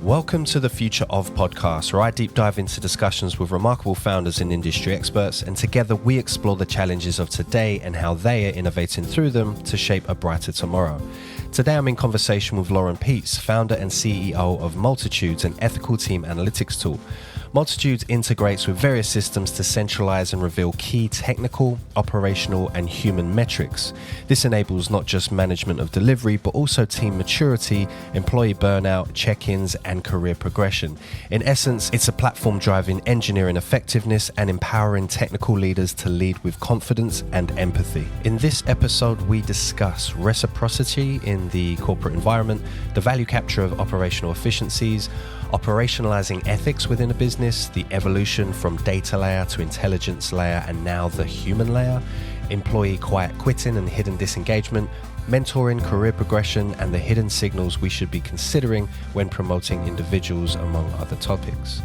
Welcome to the Future of Podcast, where I deep dive into discussions with remarkable founders and industry experts, and together we explore the challenges of today and how they are innovating through them to shape a brighter tomorrow. Today I'm in conversation with Lauren Peate, founder and CEO of Multitudes, an ethical team analytics tool. Multitudes integrates with various systems to centralise and reveal key technical, operational and human metrics. This enables not just management of delivery, but also team maturity, employee burnout, check-ins and career progression. In essence, it's a platform driving engineering effectiveness and empowering technical leaders to lead with confidence and empathy. In this episode, we discuss reciprocity in the corporate environment, the value capture of operational efficiencies, operationalising ethics within a business, the evolution from data layer to intelligence layer and now the human layer, employee quiet quitting and hidden disengagement, mentoring, career progression, and the hidden signals we should be considering when promoting individuals, among other topics.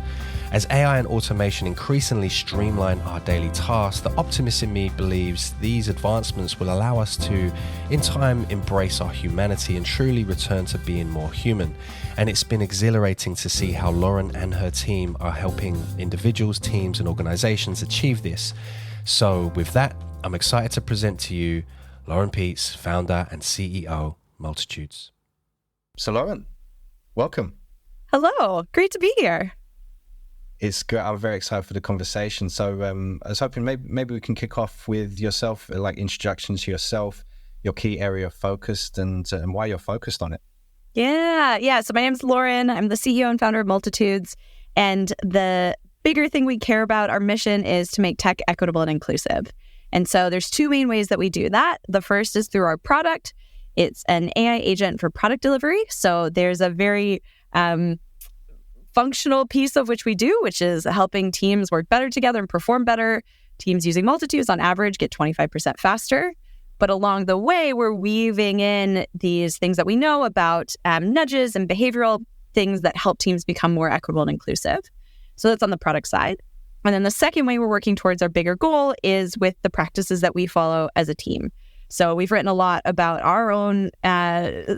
As AI and automation increasingly streamline our daily tasks, the optimist in me believes these advancements will allow us to, in time, embrace our humanity and truly return to being more human. And it's been exhilarating to see how Lauren and her team are helping individuals, teams, and organizations achieve this. So with that, I'm excited to present to you Lauren Peate, founder and CEO, Multitudes. So Lauren, welcome. Hello, great to be here. It's great. I'm very excited for the conversation. So I was hoping maybe we can kick off with yourself, like introduction to yourself, your key area of focus and why you're focused on it. Yeah. So my name's Lauren. I'm the CEO and founder of Multitudes. And the bigger thing we care about, our mission is to make tech equitable and inclusive. And so there's two main ways that we do that. The first is through our product. It's an AI agent for product delivery. So there's a very functional piece of which we do, which is helping teams work better together and perform better. Teams using Multitudes on average get 25% faster. But along the way, we're weaving in these things that we know about nudges and behavioral things that help teams become more equitable and inclusive. So that's on the product side. And then the second way we're working towards our bigger goal is with the practices that we follow as a team. So we've written a lot about our own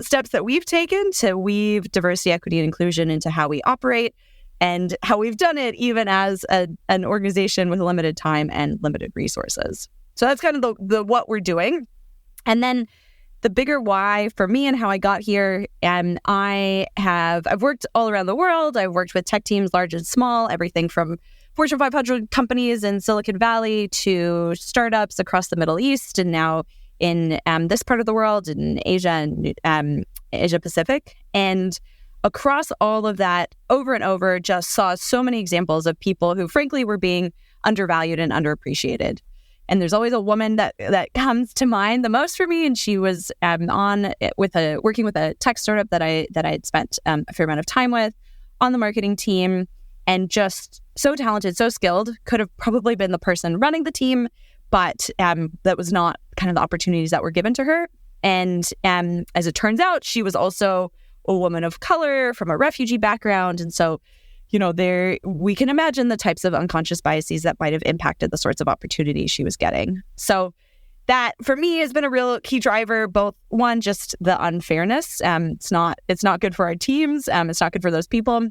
steps that we've taken to weave diversity, equity, and inclusion into how we operate and how we've done it even as an organization with limited time and limited resources. So that's kind of the what we're doing. And then the bigger why for me and how I got here, I've worked all around the world. I've worked with tech teams, large and small, everything from Fortune 500 companies in Silicon Valley to startups across the Middle East and now in this part of the world, in Asia and Asia Pacific. And across all of that, over and over, just saw so many examples of people who frankly were being undervalued and underappreciated. And there's always a woman that comes to mind the most for me. And she was working with a tech startup that I had spent a fair amount of time with on the marketing team, and just so talented, so skilled, could have probably been the person running the team, but that was not kind of the opportunities that were given to her. And as it turns out, she was also a woman of color from a refugee background. And so, we can imagine the types of unconscious biases that might have impacted the sorts of opportunities she was getting. So that, for me, has been a real key driver, both one, just the unfairness. It's not good for our teams. It's not good for those people,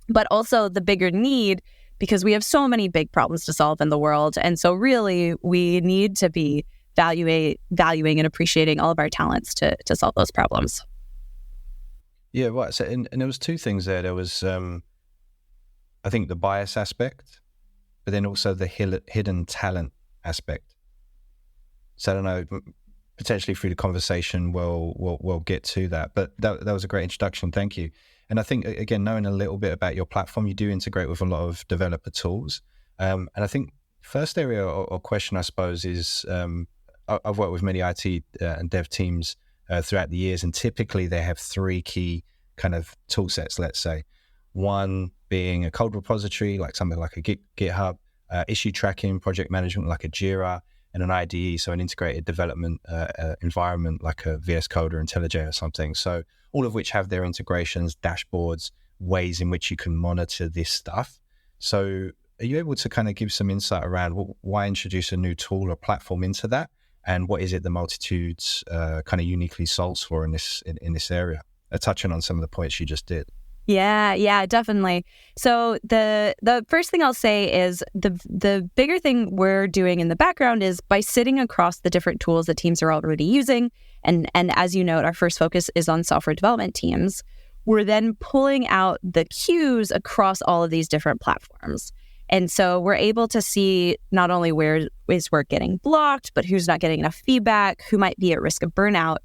but also the bigger need, because we have so many big problems to solve in the world. And so really, we need to be valuing and appreciating all of our talents to solve those problems. Yeah, right. So, and there was two things there. There was, I think, the bias aspect, but then also the hidden talent aspect. So I don't know, potentially through the conversation, we'll get to that. But that was a great introduction. Thank you. And I think, again, knowing a little bit about your platform, you do integrate with a lot of developer tools. And I think first area or question, I suppose, is I've worked with many IT and dev teams throughout the years, and typically they have three key kind of tool sets, let's say. One being a code repository, like something like a GitHub, issue tracking, project management, like a Jira, and an IDE, so an integrated development environment like a VS Code or IntelliJ or something. So all of which have their integrations, dashboards, ways in which you can monitor this stuff. So are you able to kind of give some insight around why introduce a new tool or platform into that? And what is it the Multitudes kind of uniquely solves for in this area? Touching on some of the points you just did. Yeah, definitely. So the first thing I'll say is the bigger thing we're doing in the background is by sitting across the different tools that teams are already using. And as you note, our first focus is on software development teams. We're then pulling out the cues across all of these different platforms. And so we're able to see not only where is work getting blocked, but who's not getting enough feedback, who might be at risk of burnout.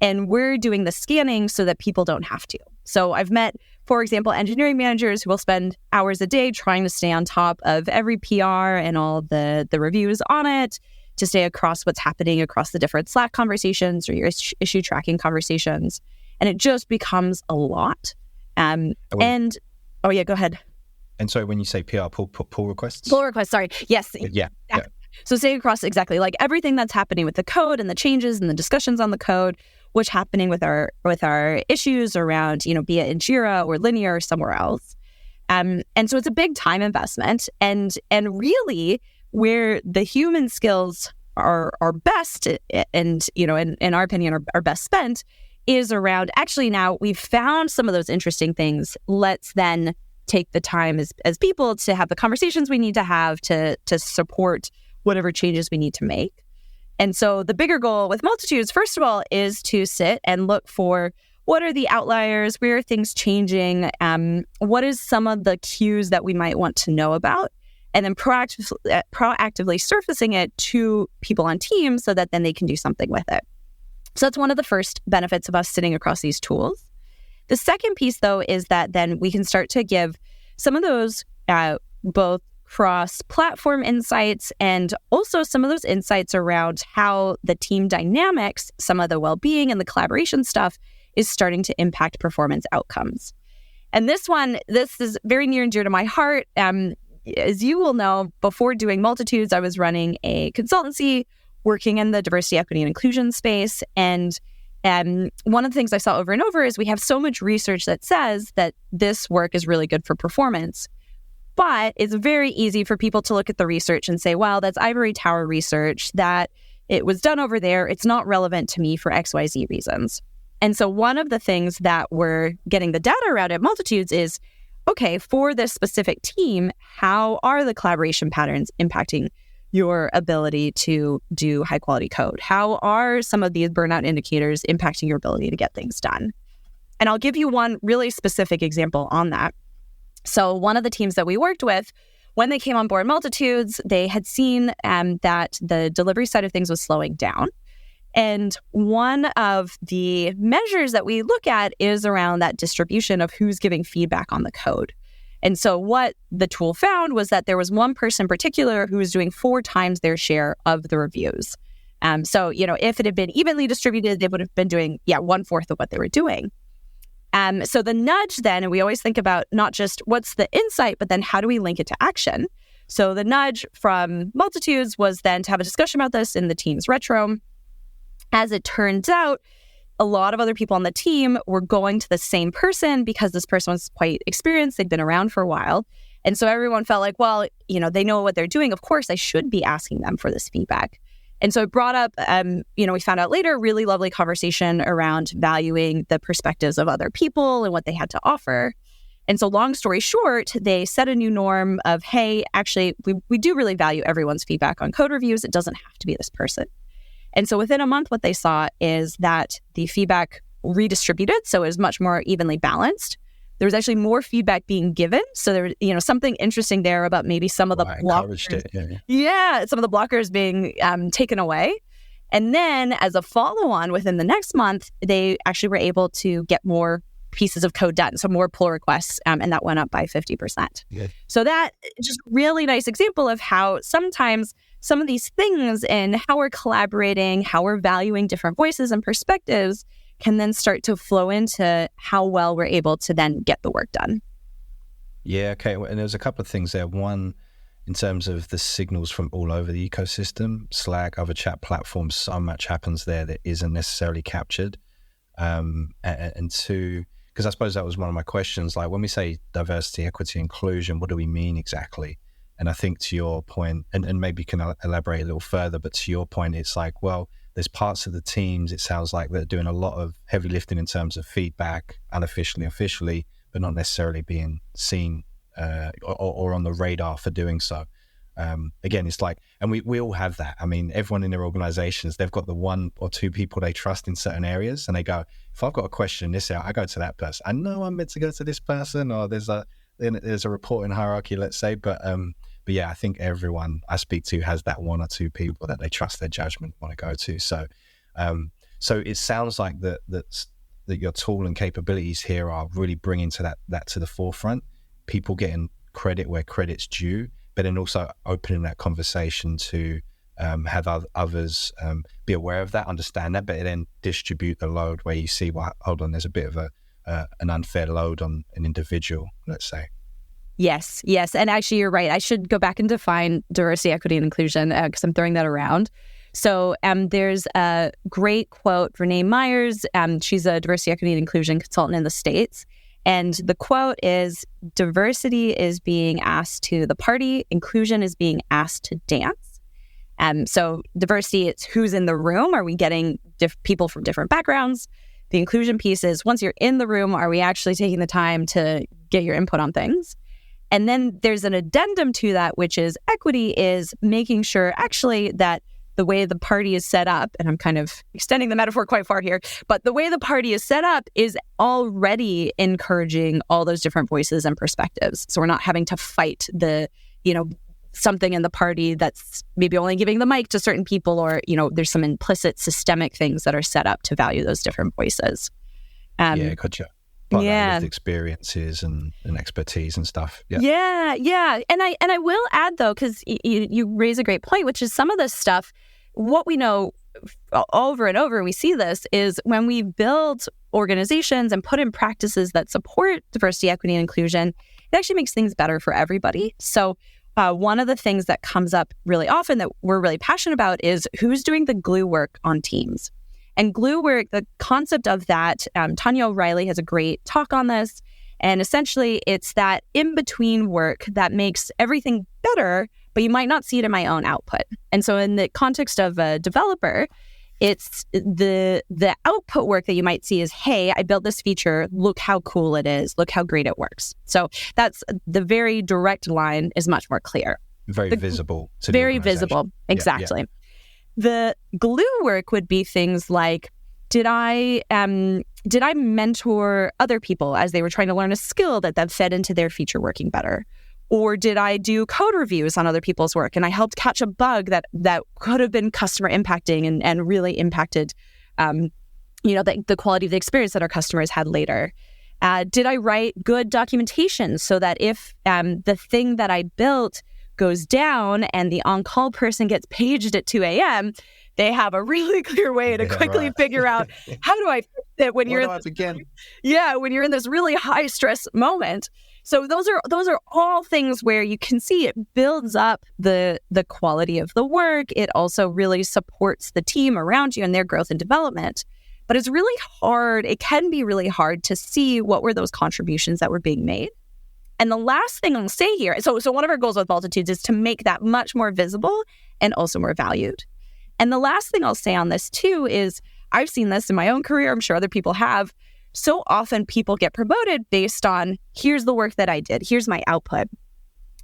And we're doing the scanning so that people don't have to. So I've met, for example, engineering managers who will spend hours a day trying to stay on top of every PR and all the reviews on it, to stay across what's happening across the different Slack conversations or your issue tracking conversations. And it just becomes a lot. Oh yeah, go ahead. And so when you say PR, pull requests? Pull requests, sorry. Yes. Yeah. So stay across exactly like everything that's happening with the code and the changes and the discussions on the code, what's happening with our issues around, be it in Jira or Linear or somewhere else. And so it's a big time investment. And really where the human skills are best and, in our opinion, are best spent is around, actually now we've found some of those interesting things. Let's then take the time as people to have the conversations we need to have to support whatever changes we need to make. And so the bigger goal with Multitudes, first of all, is to sit and look for what are the outliers, where are things changing, what is some of the cues that we might want to know about, and then proactively surfacing it to people on teams so that then they can do something with it. So that's one of the first benefits of us sitting across these tools. The second piece, though, is that then we can start to give some of those both cross-platform insights and also some of those insights around how the team dynamics, some of the well-being and the collaboration stuff is starting to impact performance outcomes. And this is very near and dear to my heart. As you will know, before doing Multitudes, I was running a consultancy working in the diversity, equity, and inclusion space. And one of the things I saw over and over is we have so much research that says that this work is really good for performance. But it's very easy for people to look at the research and say, well, that's ivory tower research, that it was done over there. It's not relevant to me for XYZ reasons. And so one of the things that we're getting the data around at Multitudes is, okay, for this specific team, how are the collaboration patterns impacting your ability to do high quality code? How are some of these burnout indicators impacting your ability to get things done? And I'll give you one really specific example on that. So one of the teams that we worked with, when they came on board Multitudes, they had seen that the delivery side of things was slowing down. And one of the measures that we look at is around that distribution of who's giving feedback on the code. And so what the tool found was that there was one person in particular who was doing 4 times their share of the reviews. So, if it had been evenly distributed, they would have been doing, 1/4 of what they were doing. So the nudge then, and we always think about not just what's the insight, but then how do we link it to action? So the nudge from Multitudes was then to have a discussion about this in the team's retro. As it turns out, a lot of other people on the team were going to the same person because this person was quite experienced. They'd been around for a while. And so everyone felt like, well, they know what they're doing. Of course, I should be asking them for this feedback. And so it brought up, we found out later, really lovely conversation around valuing the perspectives of other people and what they had to offer. And so long story short, they set a new norm of, hey, actually, we do really value everyone's feedback on code reviews. It doesn't have to be this person. And so within a month, what they saw is that the feedback redistributed, so it was much more evenly balanced. There was actually more feedback being given. So there was, something interesting there about maybe some of the blockers. Some of the blockers being taken away. And then as a follow-on within the next month, they actually were able to get more pieces of code done. So more pull requests, and that went up by 50%. Yeah. So that just really nice example of how sometimes some of these things and how we're collaborating, how we're valuing different voices and perspectives can then start to flow into how well we're able to then get the work done. Yeah, okay. And there's a couple of things there. One, in terms of the signals from all over the ecosystem, Slack, other chat platforms, so much happens there that isn't necessarily captured. And two, because I suppose that was one of my questions, like when we say diversity, equity, inclusion, what do we mean exactly? And I think to your point, and maybe you can elaborate a little further, but to your point, it's like, well, there's parts of the teams, it sounds like they're doing a lot of heavy lifting in terms of feedback, unofficially, officially, but not necessarily being seen or on the radar for doing so. Again, it's like, and we all have that. I mean, everyone in their organizations, they've got the one or two people they trust in certain areas, and they go, if I've got a question in this area, I go to that person. I know I'm meant to go to this person, or there's a reporting hierarchy, let's say, but yeah, I think everyone I speak to has that one or two people that they trust their judgment, want to go to. So it sounds like that your tool and capabilities here are really bringing to that to the forefront, people getting credit where credit's due, but then also opening that conversation to have others be aware of that, understand that, but then distribute the load where you see, well, hold on, there's a bit of an unfair load on an individual, let's say. Yes. And actually, you're right. I should go back and define diversity, equity, and inclusion because I'm throwing that around. So there's a great quote, Renee Myers. She's a diversity, equity, and inclusion consultant in the States. And the quote is, diversity is being asked to the party, inclusion is being asked to dance. So diversity, it's who's in the room. Are we getting people from different backgrounds? The inclusion piece is, once you're in the room, are we actually taking the time to get your input on things? And then there's an addendum to that, which is equity is making sure actually that the way the party is set up, and I'm kind of extending the metaphor quite far here, but the way the party is set up is already encouraging all those different voices and perspectives. So we're not having to fight something in the party that's maybe only giving the mic to certain people, or, there's some implicit systemic things that are set up to value those different voices. Yeah, gotcha. Like lived experiences and expertise and stuff. Yeah. And I will add though, because you raise a great point, which is some of this stuff, what we know over and over, we see this, is when we build organizations and put in practices that support diversity, equity, and inclusion, it actually makes things better for everybody. So one of the things that comes up really often that we're really passionate about is who's doing the glue work on teams. And glue work, the concept of that, Tanya O'Reilly has a great talk on this. And essentially, it's that in-between work that makes everything better, but you might not see it in my own output. And so in the context of a developer, it's the output work that you might see is, hey, I built this feature. Look how cool it is. Look how great it works. So that's the very direct line is much more clear. Very visible to the very organization. Visible. Exactly. Yeah. The glue work would be things like, did I mentor other people as they were trying to learn a skill that fed into their feature working better? Or did I do code reviews on other people's work and I helped catch a bug that could have been customer impacting and really impacted the quality of the experience that our customers had later? Did I write good documentation so that if the thing that I built goes down and the on-call person gets paged at 2 a.m., they have a really clear way to quickly figure out how do I fix it when you're when you're in this really high stress moment. So those are all things where you can see it builds up the quality of the work. It also really supports the team around you and their growth and development. But it's really hard. It can be really hard to see what were those contributions that were being made. And the last thing I'll say here, so one of our goals with Multitudes is to make that much more visible and also more valued. And the last thing I'll say on this too is, I've seen this in my own career, I'm sure other people have. So often people get promoted based on, here's the work that I did, here's my output.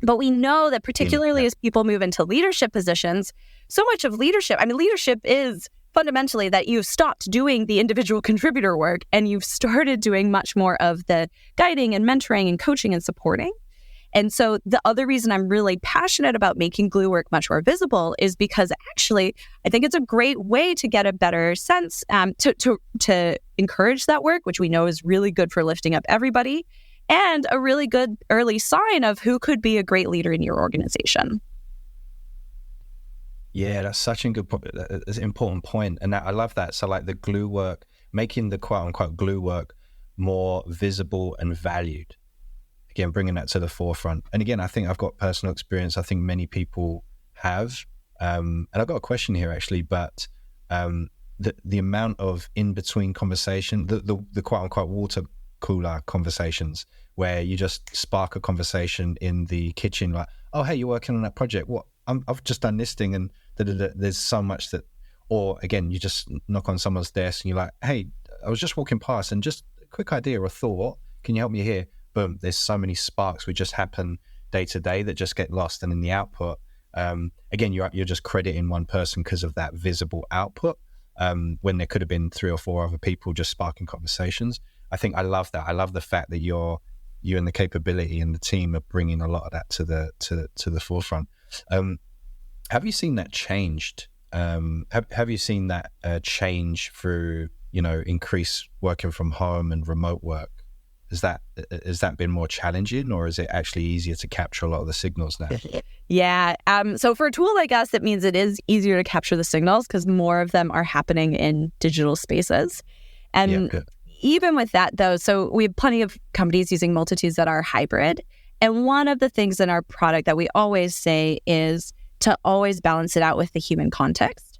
But we know that particularly as people move into leadership positions, so much of leadership is fundamentally that you've stopped doing the individual contributor work and you've started doing much more of the guiding and mentoring and coaching and supporting. And so the other reason I'm really passionate about making glue work much more visible is because actually I think it's a great way to get a better sense to encourage that work, which we know is really good for lifting up everybody, and a really good early sign of who could be a great leader in your organization. Yeah, that's such an important point. And I love that. So like the glue work, making the quote unquote glue work more visible and valued. Again, bringing that to the forefront. And again, I think I've got personal experience. I think many people have. And I've got a question here actually, but the amount of in-between conversation, the quote unquote water cooler conversations where you just spark a conversation in the kitchen like, oh, hey, you're working on that project. What? I've just done this thing and there's so much that, or again, you just knock on someone's desk and you're like, hey, I was just walking past and just a quick idea or thought, can you help me here? boom, there's so many sparks which just happen day to day that just get lost. And in the output, again, you're just crediting one person because of that visible output, when there could have been 3 or 4 other people just sparking conversations. I think I love that. I love the fact that you and the capability and the team are bringing a lot of that to the forefront. Have you seen that changed? Have you seen that change through, increased working from home and remote work? Has that been more challenging, or is it actually easier to capture a lot of the signals now? Yeah. So for a tool like us, it means it is easier to capture the signals because more of them are happening in digital spaces. And even with that, though, so we have plenty of companies using multitudes that are hybrid. And one of the things in our product that we always say is to always balance it out with the human context.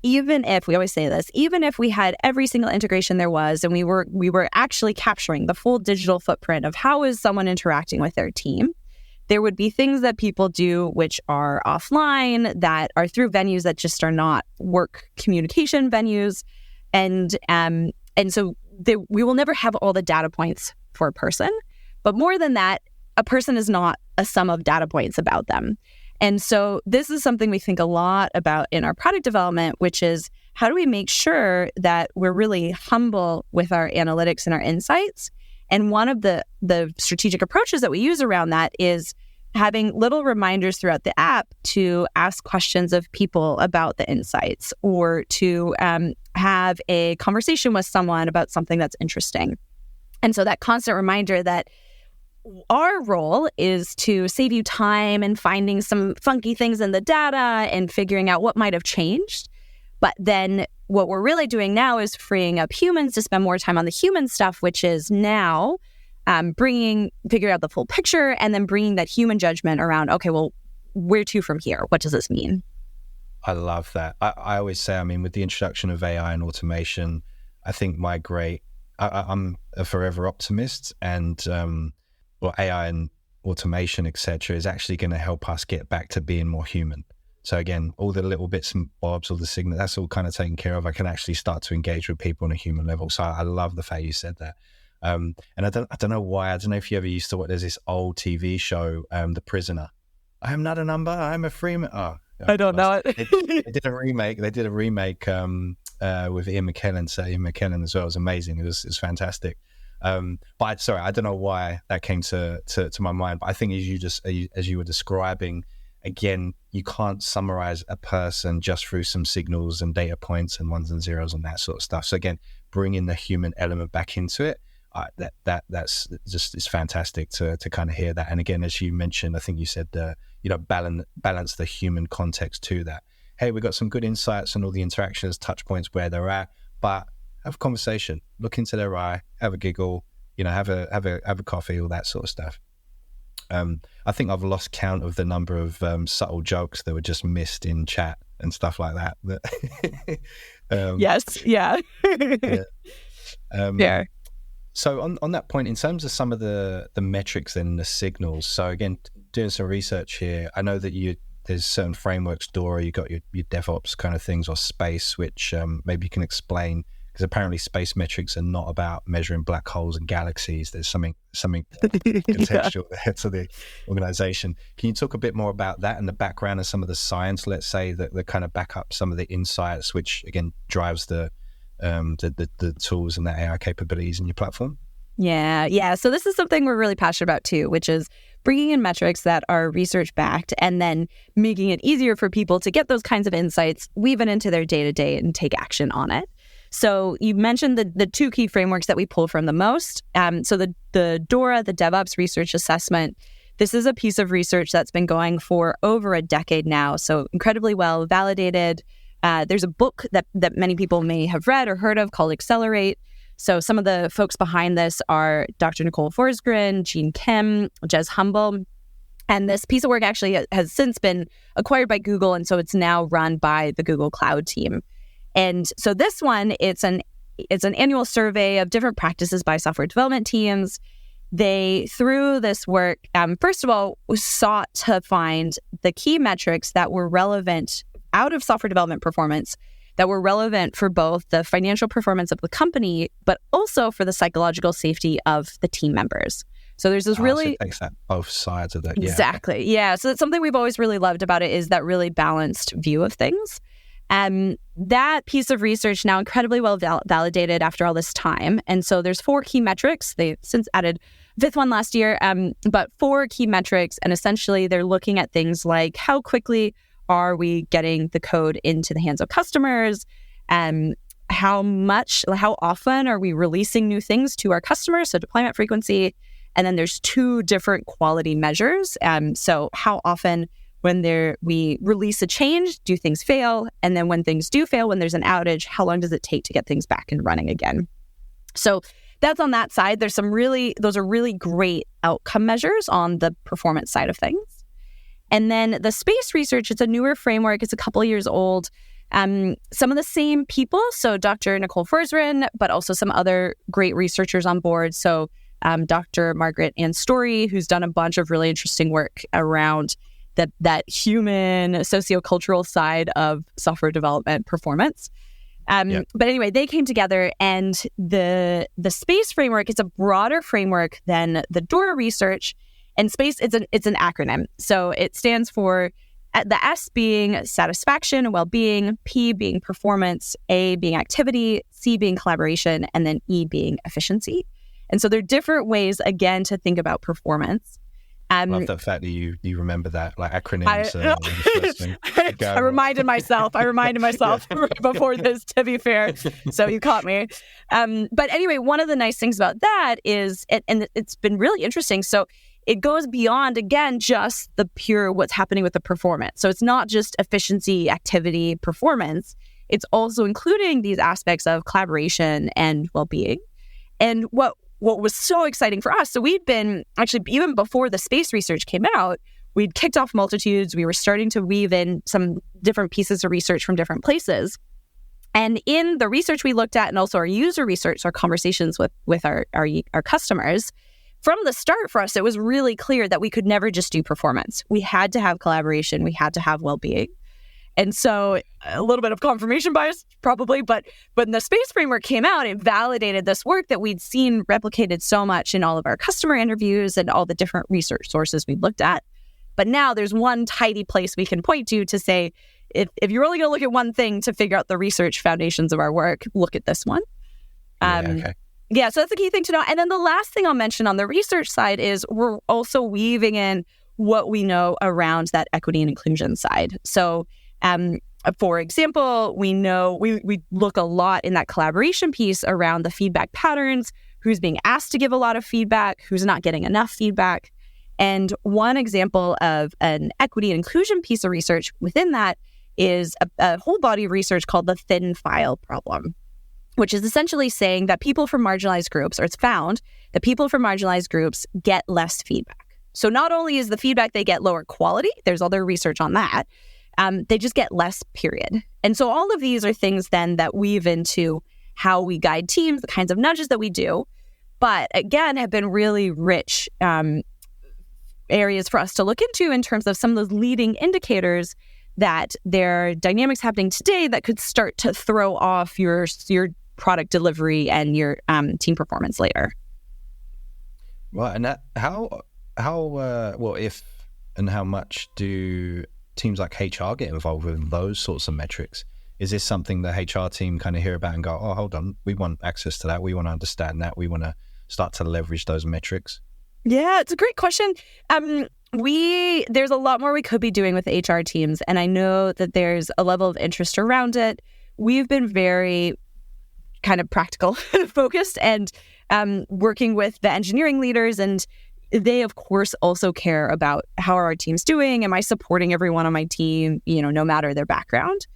Even if, we always say this, even if we had every single integration there was, and we were actually capturing the full digital footprint of how is someone interacting with their team, there would be things that people do which are offline, that are through venues that just are not work communication venues. And so we will never have all the data points for a person. But more than that, a person is not a sum of data points about them. And so this is something we think a lot about in our product development, which is how do we make sure that we're really humble with our analytics and our insights? And one of the strategic approaches that we use around that is having little reminders throughout the app to ask questions of people about the insights, or to have a conversation with someone about something that's interesting. And so that constant reminder that our role is to save you time and finding some funky things in the data and figuring out what might have changed. But then what we're really doing now is freeing up humans to spend more time on the human stuff, which is now figuring out the full picture and then bringing that human judgment around, okay, well, where to from here? What does this mean? I love that. I always say, with the introduction of AI and automation, I think I'm a forever optimist, and AI and automation, etc., is actually going to help us get back to being more human. So again, all the little bits and bobs, all the signal, that's all kind of taken care of. I can actually start to engage with people on a human level. So I love the fact you said that. And I don't know why. I don't know if you ever used to watch. There's this old TV show, The Prisoner. I am not a number. I'm a free man. Oh, I don't know it. They did a remake. With Ian McKellen. So Ian McKellen as well. It was amazing. It was fantastic. But I don't know why that came to my mind. But I think as you were describing, again, you can't summarize a person just through some signals and data points and ones and zeros and that sort of stuff. So again, bringing the human element back into it, that's just, it's fantastic to kind of hear that. And again, as you mentioned, I think you said balance the human context to that. Hey, we got some good insights and all the interactions, touch points where they're at, but have a conversation, look into their eye, have a giggle, have a coffee, all that sort of stuff. I think I've lost count of the number of subtle jokes that were just missed in chat and stuff like that. Yes, yeah. Yeah. So on that point, in terms of some of the metrics and the signals, so again, doing some research here, I know that there's certain frameworks, Dora, you got your DevOps kind of things, or space, which maybe you can explain. Because apparently space metrics are not about measuring black holes and galaxies. There's something contextual there to the organization. Can you talk a bit more about that and the background and some of the science, let's say, that kind of back up some of the insights, which again drives the tools and the AI capabilities in your platform? Yeah. So this is something we're really passionate about too, which is bringing in metrics that are research-backed and then making it easier for people to get those kinds of insights, weave it into their day-to-day and take action on it. So you mentioned the two key frameworks that we pull from the most. So the DORA, the DevOps Research Assessment, this is a piece of research that's been going for over a decade now, so incredibly well validated. There's a book that many people may have read or heard of called Accelerate. So some of the folks behind this are Dr. Nicole Forsgren, Gene Kim, Jez Humble. And this piece of work actually has since been acquired by Google, and so it's now run by the Google Cloud team. And so this one, it's an annual survey of different practices by software development teams. They, through this work, first of all, sought to find the key metrics that were relevant out of software development performance, that were relevant for both the financial performance of the company, but also for the psychological safety of the team members. So there's this really... So it takes that both sides of that. Exactly. Yeah. So that's something we've always really loved about it, is that really balanced view of things. That piece of research now incredibly well validated after all this time. And so there's 4 key metrics. They've since added a 5th one last year, but 4 key metrics. And essentially they're looking at things like how quickly are we getting the code into the hands of customers, how often are we releasing new things to our customers, so deployment frequency. And then there's 2 different quality measures. So how often when we release a change, do things fail? And then when things do fail, when there's an outage, how long does it take to get things back and running again? So that's on that side. Those are really great outcome measures on the performance side of things. And then the space research, it's a newer framework. It's a couple of years old. Some of the same people, so Dr. Nicole Forsgren, but also some other great researchers on board. So Dr. Margaret Ann Story, who's done a bunch of really interesting work around that human sociocultural side of software development performance. But anyway, they came together, and the space framework is a broader framework than the DORA research. And space, it's an acronym. So it stands for the S being satisfaction and well-being, P being performance, A being activity, C being collaboration, and then E being efficiency. And so there are different ways, again, to think about performance. I love the fact that you remember that, like acronyms. I reminded myself before this, to be fair. So you caught me. But anyway, one of the nice things about that is, and it's been really interesting. So it goes beyond, again, just the pure what's happening with the performance. So it's not just efficiency, activity, performance. It's also including these aspects of collaboration and well-being. And what was so exciting for us, so we'd been, actually, even before the space research came out, we'd kicked off multitudes. We were starting to weave in some different pieces of research from different places. And in the research we looked at, and also our user research, our conversations with our customers, from the start for us, it was really clear that we could never just do performance. We had to have collaboration. We had to have well-being. And so a little bit of confirmation bias, probably, but when the space framework came out, it validated this work that we'd seen replicated so much in all of our customer interviews and all the different research sources we looked at. But now there's one tidy place we can point to say, if you're only going to look at one thing to figure out the research foundations of our work, look at this one. Yeah, so that's a key thing to know. And then the last thing I'll mention on the research side is we're also weaving in what we know around that equity and inclusion side. So, for example, we know we look a lot in that collaboration piece around the feedback patterns, who's being asked to give a lot of feedback, who's not getting enough feedback. And one example of an equity and inclusion piece of research within that is a whole body of research called the thin file problem, which is essentially saying that people from marginalized groups, or it's found that people from marginalized groups get less feedback. So not only is the feedback they get lower quality, there's other research on that, they just get less, period. And so all of these are things then that weave into how we guide teams, the kinds of nudges that we do, but again, have been really rich areas for us to look into in terms of some of those leading indicators that there are dynamics happening today that could start to throw off your product delivery and your team performance later. Right, and that, how if and how much do teams like HR get involved with those sorts of metrics? Is this something the HR team kind of hear about and go, oh, hold on, we want access to that, we want to understand that, we want to start to leverage those metrics? Yeah, it's a great question. There's a lot more we could be doing with HR teams, and I know that there's a level of interest around it. We've been very kind of practical focused and working with the engineering leaders, and they of course also care about how are our teams doing? Am I supporting everyone on my team, no matter their background?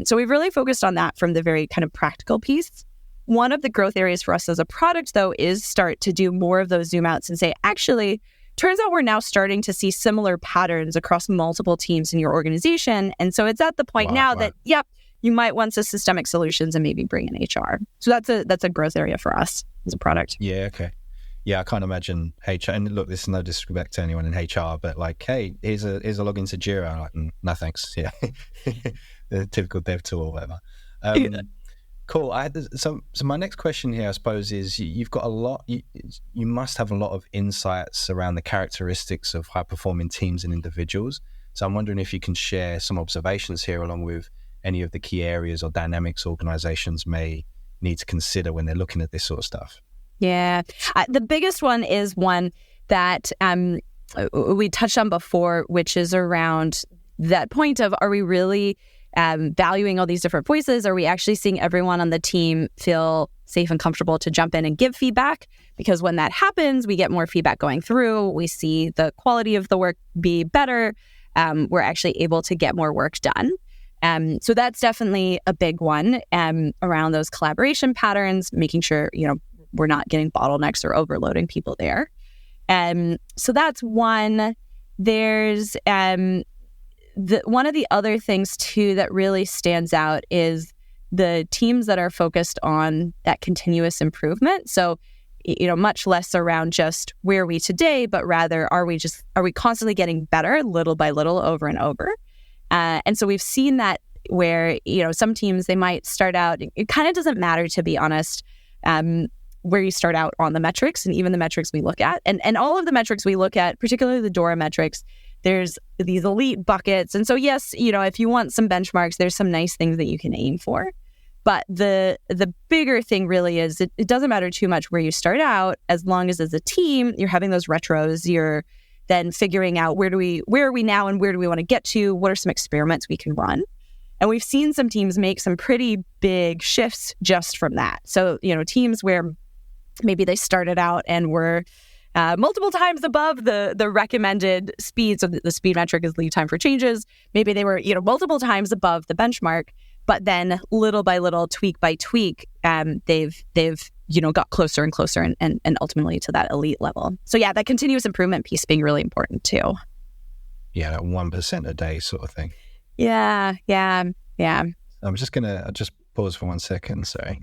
So we've really focused on that from the very kind of practical piece. One of the growth areas for us as a product, though, is start to do more of those zoom outs and say, actually, turns out we're now starting to see similar patterns across multiple teams in your organization. And so it's at the point that, you might want some systemic solutions and maybe bring in HR. So that's a growth area for us as a product. Yeah, okay. Yeah, I can't imagine HR. And look, this is no disrespect to anyone in HR, but like, hey, here's a login to Jira. I'm like, no thanks. Yeah, the typical dev tool or whatever. Cool. So my next question here, I suppose, is you've got a lot. You must have a lot of insights around the characteristics of high-performing teams and individuals. So I'm wondering if you can share some observations here, along with any of the key areas or dynamics organizations may need to consider when they're looking at this sort of stuff. Yeah, the biggest one is one that we touched on before, which is around that point of, are we really valuing all these different voices? Are we actually seeing everyone on the team feel safe and comfortable to jump in and give feedback? Because when that happens, we get more feedback going through. We see the quality of the work be better. We're actually able to get more work done. So that's definitely a big one around those collaboration patterns, making sure, we're not getting bottlenecks or overloading people there. So that's one. There's one of the other things too that really stands out is the teams that are focused on that continuous improvement. So, much less around just where are we today, but rather are we constantly getting better little by little over and over? And so we've seen that where, some teams, they might start out, it kind of doesn't matter, to be honest, where you start out on the metrics and even the metrics we look at. And all of the metrics we look at, particularly the DORA metrics, there's these elite buckets. And so, yes, if you want some benchmarks, there's some nice things that you can aim for. But the bigger thing really is it doesn't matter too much where you start out, as long as a team, you're having those retros, you're then figuring out where are we now and where do we want to get to? What are some experiments we can run? And we've seen some teams make some pretty big shifts just from that. So, teams where maybe they started out and were multiple times above the recommended speed. So the speed metric is lead time for changes. Maybe they were, multiple times above the benchmark, but then little by little, tweak by tweak, they've got closer and closer and ultimately to that elite level. So yeah, that continuous improvement piece being really important too. Yeah, that 1% a day sort of thing. Yeah. I'll just pause for 1 second. Sorry.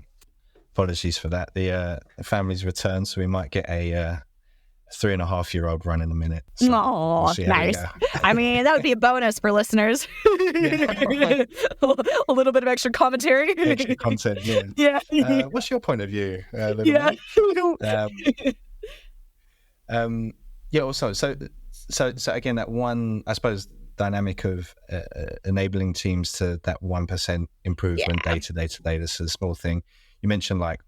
Apologies for that. The family's returned, so we might get a 3.5-year-old run in a minute. So we'll nice. I mean, that would be a bonus for listeners. A little bit of extra commentary. Extra content, yeah. Yeah. What's your point of view? Also, so again, that one, I suppose, dynamic of enabling teams to that 1% improvement day to day. This is a small thing. You mentioned like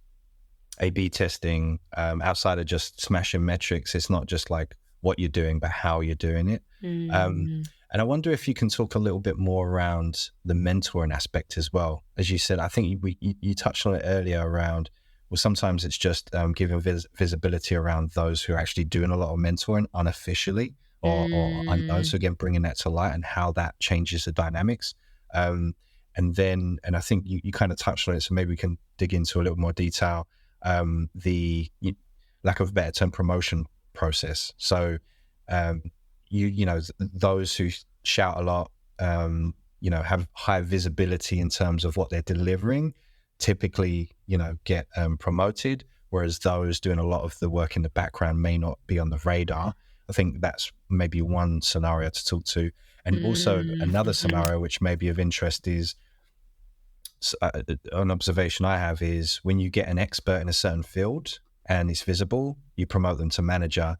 A/B testing, outside of just smashing metrics. It's not just like what you're doing, but how you're doing it. And I wonder if you can talk a little bit more around the mentoring aspect as well. As you said, I think you touched on it earlier around, well, sometimes it's just giving visibility around those who are actually doing a lot of mentoring unofficially or unknown. So again, bringing that to light and how that changes the dynamics. And I think you kind of touched on it, so maybe we can dig into a little more detail. The lack of a better term, promotion process. So, those who shout a lot, have high visibility in terms of what they're delivering, typically, get promoted, whereas those doing a lot of the work in the background may not be on the radar. I think that's maybe one scenario to talk to. And also another scenario which may be of interest is, an observation I have is when you get an expert in a certain field and it's visible, you promote them to manager,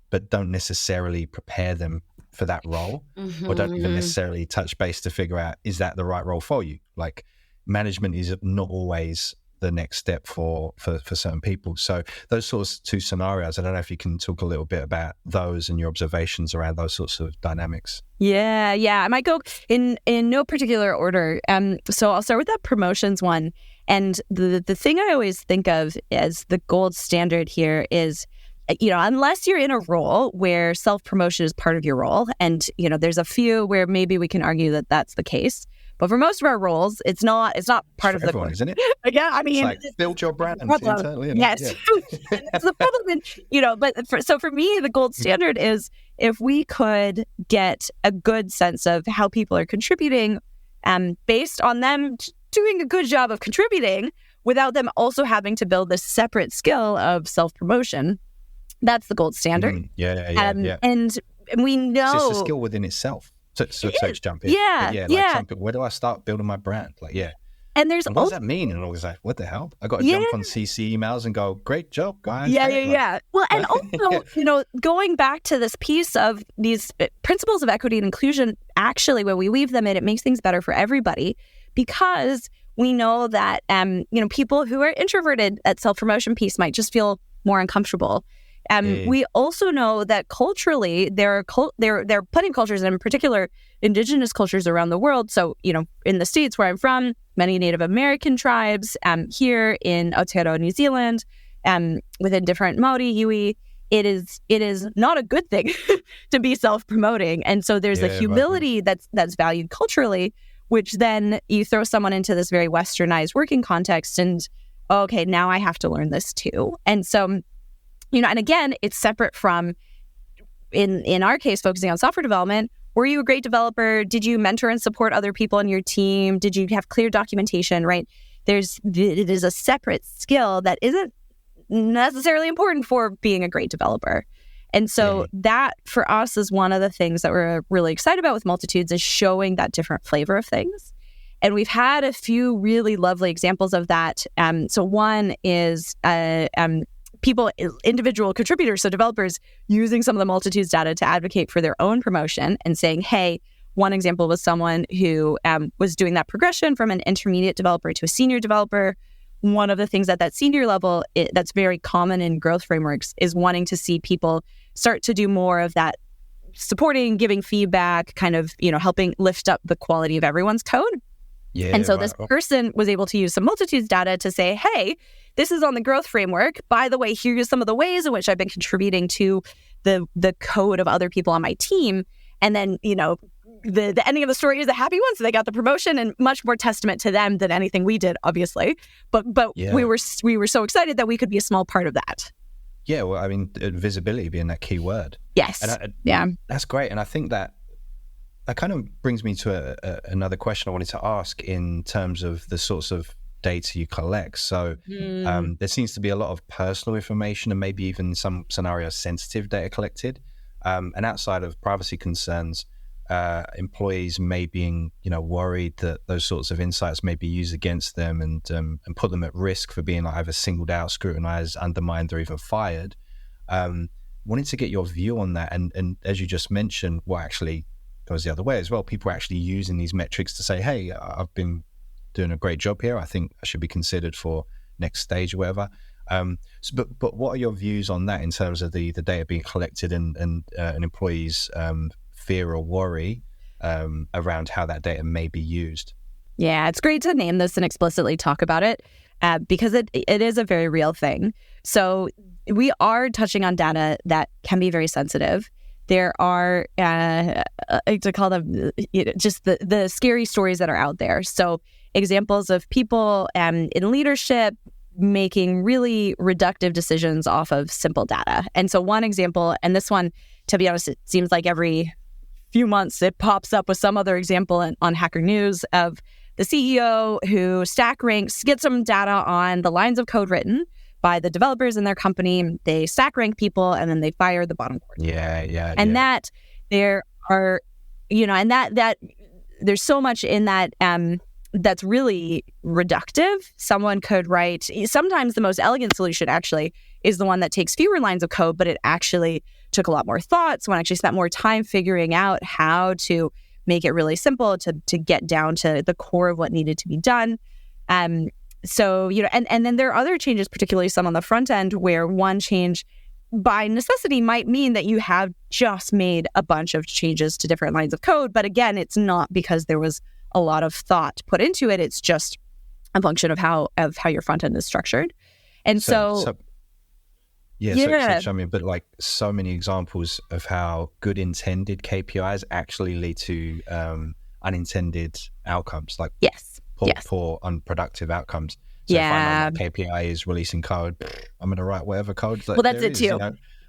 but don't necessarily prepare them for that role, or don't even necessarily touch base to figure out, is that the right role for you? Like, management is not always the next step for certain people. So those sorts of two scenarios, I don't know if you can talk a little bit about those and your observations around those sorts of dynamics. Yeah. I might go in no particular order. So I'll start with that promotions one. And the thing I always think of as the gold standard here is, unless you're in a role where self-promotion is part of your role, and, there's a few where maybe we can argue that that's the case. But for most of our roles, it's not part of everyone, isn't it? Yeah, I mean, it's like build your brand internally. Yes, yeah. That's the problem. But for me, the gold standard is if we could get a good sense of how people are contributing, based on them doing a good job of contributing, without them also having to build this separate skill of self-promotion. That's the gold standard. Yeah. And we know it's a skill within itself. So to jump in. Yeah. Some people, where do I start building my brand? And there's what does that mean? And I was like, what the hell? I got to jump on CC emails and go, great job, guys. Yeah. Well, and also, going back to this piece of these principles of equity and inclusion, actually, when we weave them in, it makes things better for everybody, because we know that, people who are introverted at self-promotion piece might just feel more uncomfortable. We also know that culturally, they're plenty of cultures, and in particular, indigenous cultures around the world. So, in the States where I'm from, many Native American tribes, here in Aotearoa, New Zealand, within different Maori, Iwi, it is not a good thing to be self-promoting. And so there's a humility that's valued culturally, which then you throw someone into this very westernized working context and, okay, now I have to learn this too. And so, and again, it's separate from, in our case, focusing on software development. Were you a great developer? Did you mentor and support other people on your team? Did you have clear documentation, right? It is a separate skill that isn't necessarily important for being a great developer. And so that, for us, is one of the things that we're really excited about with Multitudes, is showing that different flavor of things. And we've had a few really lovely examples of that. So one is people, individual contributors, so developers, using some of the Multitudes data to advocate for their own promotion and saying, hey, one example was someone who was doing that progression from an intermediate developer to a senior developer. One of the things at that senior level that's very common in growth frameworks is wanting to see people start to do more of that supporting, giving feedback, kind of, helping lift up the quality of everyone's code. And so this person was able to use some Multitudes data to say, hey, this is on the growth framework. By the way, here's some of the ways in which I've been contributing to the code of other people on my team. And then, the ending of the story is a happy one. So they got the promotion, and much more testament to them than anything we did, obviously. But we were so excited that we could be a small part of that. Yeah, well, I mean, visibility being that key word. Yes. And that's great. And I think that kind of brings me to another question I wanted to ask in terms of the sorts of data you collect. So there seems to be a lot of personal information and maybe even some scenarios sensitive data collected. And outside of privacy concerns, employees may be worried that those sorts of insights may be used against them and put them at risk for being either singled out, scrutinized, undermined, or even fired. Wanted to get your view on that. And as you just mentioned, what actually goes the other way as well. People are actually using these metrics to say, hey, I've been doing a great job here. I think I should be considered for next stage or whatever. But what are your views on that in terms of the data being collected and an employee's fear or worry around how that data may be used? Yeah, it's great to name this and explicitly talk about it because it is a very real thing. So we are touching on data that can be very sensitive. There are, to call them, just the scary stories that are out there. So examples of people in leadership making really reductive decisions off of simple data. And so one example, and this one, to be honest, it seems like every few months it pops up with some other example on Hacker News of the CEO who stack ranks, gets some data on the lines of code written by the developers in their company. They stack rank people and then they fire the bottom quartile. And that there are, and that there's so much in that that's really reductive. Someone could write, sometimes the most elegant solution actually is the one that takes fewer lines of code, but it actually took a lot more thought. Someone actually spent more time figuring out how to make it really simple to get down to the core of what needed to be done. So, and then there are other changes, particularly some on the front end, where one change by necessity might mean that you have just made a bunch of changes to different lines of code. But again, it's not because there was a lot of thought put into it. It's just a function of how your front end is structured. And so but like so many examples of how good intended KPIs actually lead to unintended outcomes, like poor unproductive outcomes. So if I know my KPI is releasing code, I'm going to write whatever code. Well, that's it too.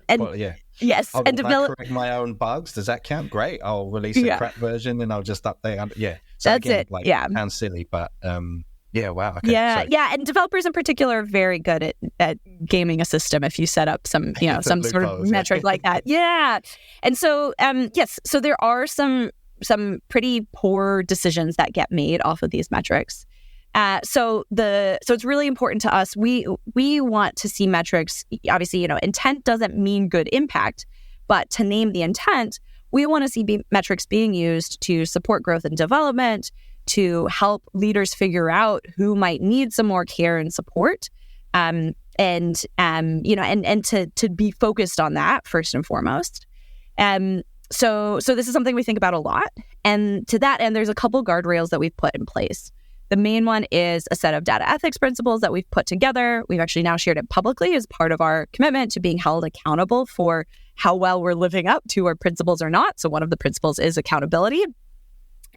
And correct my own bugs. Does that count? Great. I'll release a crap version and I'll just update. So that's again, it. Sounds silly, but wow. Okay. And developers in particular are very good at gaming a system if you set up some, some sort of metric like that. Yeah. And so, so there are some pretty poor decisions that get made off of these metrics. So it's really important to us. We want to see metrics. Obviously, intent doesn't mean good impact, but to name the intent, we want to see metrics being used to support growth and development, to help leaders figure out who might need some more care and support, and to be focused on that first and foremost. So this is something we think about a lot. And to that end, there's a couple guardrails that we've put in place. The main one is a set of data ethics principles that we've put together. We've actually now shared it publicly as part of our commitment to being held accountable for how well we're living up to our principles or not. So one of the principles is accountability.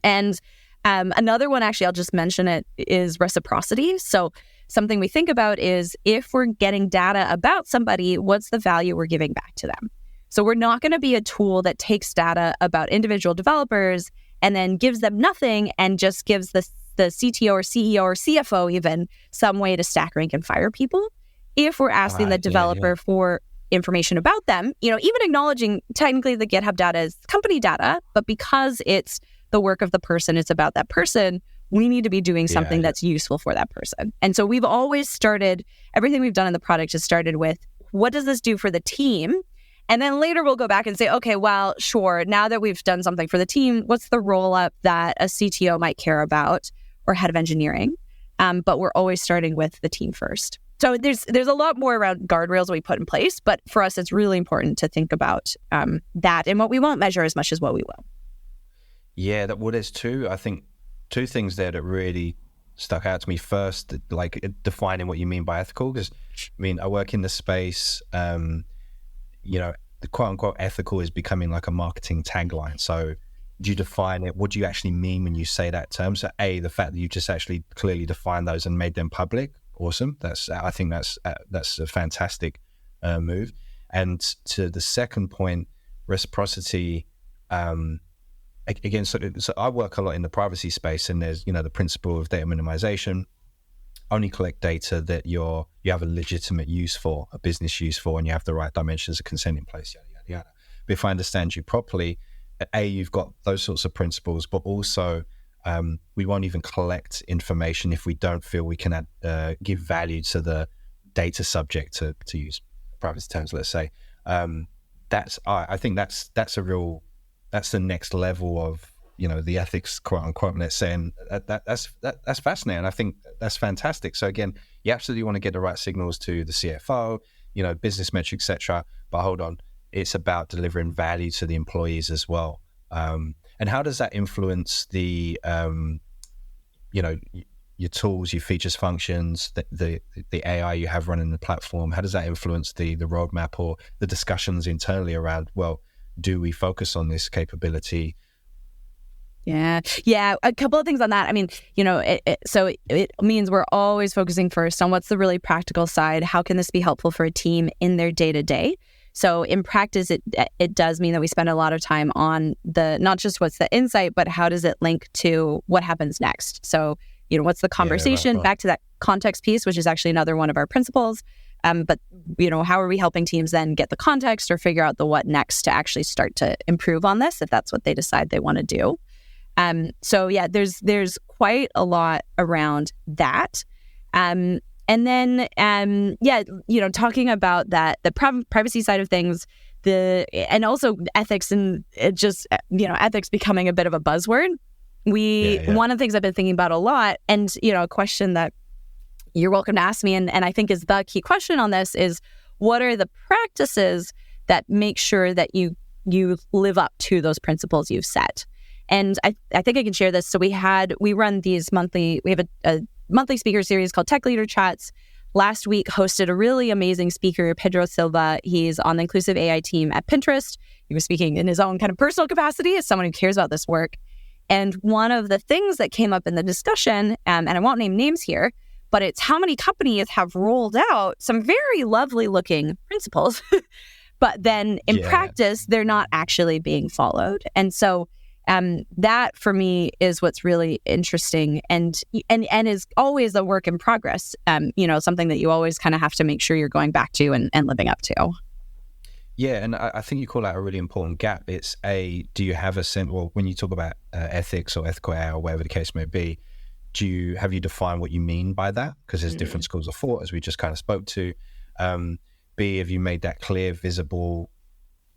And another one, actually, I'll just mention it, is reciprocity. So something we think about is if we're getting data about somebody, what's the value we're giving back to them? So we're not going to be a tool that takes data about individual developers and then gives them nothing and just gives the CTO or CEO or CFO even some way to stack rank and fire people. If we're asking the developer for information about them, even acknowledging technically the GitHub data is company data, but because it's the work of the person, it's about that person, we need to be doing something that's useful for that person. And so we've always started, everything we've done in the product has started with, what does this do for the team? And then later we'll go back and say, okay, well, sure, now that we've done something for the team, what's the roll-up that a CTO might care about or head of engineering? But we're always starting with the team first. So there's a lot more around guardrails we put in place, but for us, it's really important to think about that and what we won't measure as much as what we will. Yeah, there's two things there that really stuck out to me. First, like defining what you mean by ethical, because I work in the space, the quote unquote ethical is becoming like a marketing tagline. So do you define it? What do you actually mean when you say that term? So the fact that you just actually clearly defined those and made them public, awesome. I think that's a fantastic move. And to the second point, reciprocity, again, so I work a lot in the privacy space, and there's, the principle of data minimization. Only collect data that you have a legitimate use for, a business use for, and you have the right dimensions of consent in place, yada, yada, yada. But if I understand you properly, you've got those sorts of principles, but also we won't even collect information if we don't feel we can give value to the data subject, to use privacy terms, let's say. I think that's the next level of the ethics, quote unquote, let's say, and that's fascinating. I think that's fantastic. So again, you absolutely want to get the right signals to the CFO, business metrics, etc. But hold on, it's about delivering value to the employees as well. And how does that influence the your tools, your features, functions, the AI you have running the platform? How does that influence the roadmap or the discussions internally around, well, do we focus on this capability? Yeah. A couple of things on that. It means we're always focusing first on what's the really practical side. How can this be helpful for a team in their day-to-day? So in practice, it does mean that we spend a lot of time on not just what's the insight, but how does it link to what happens next? So, what's the conversation? Right. Back to that context piece, which is actually another one of our principles. But, how are we helping teams then get the context or figure out the what next to actually start to improve on this, if that's what they decide they want to do? There's quite a lot around that. And then, talking about that, the privacy side of things, and also ethics, and ethics becoming a bit of a buzzword. One of the things I've been thinking about a lot, and, a question that you're welcome to ask me, and I think is the key question on this, is what are the practices that make sure that you live up to those principles you've set? And I think I can share this. So we run these we have a monthly speaker series called Tech Leader Chats. Last week hosted a really amazing speaker, Pedro Silva. He's on the inclusive AI team at Pinterest. He was speaking in his own kind of personal capacity as someone who cares about this work. And one of the things that came up in the discussion, and I won't name names here, but it's how many companies have rolled out some very lovely looking principles, but then in practice, they're not actually being followed. And so that for me is what's really interesting and is always a work in progress. Something that you always kind of have to make sure you're going back to and living up to. Yeah, and I think you call out a really important gap. It's do you have when you talk about ethics or ethical AI or whatever the case may be, have you defined what you mean by that? Because there's different schools of thought, as we just kind of spoke to. B, have you made that clear, visible,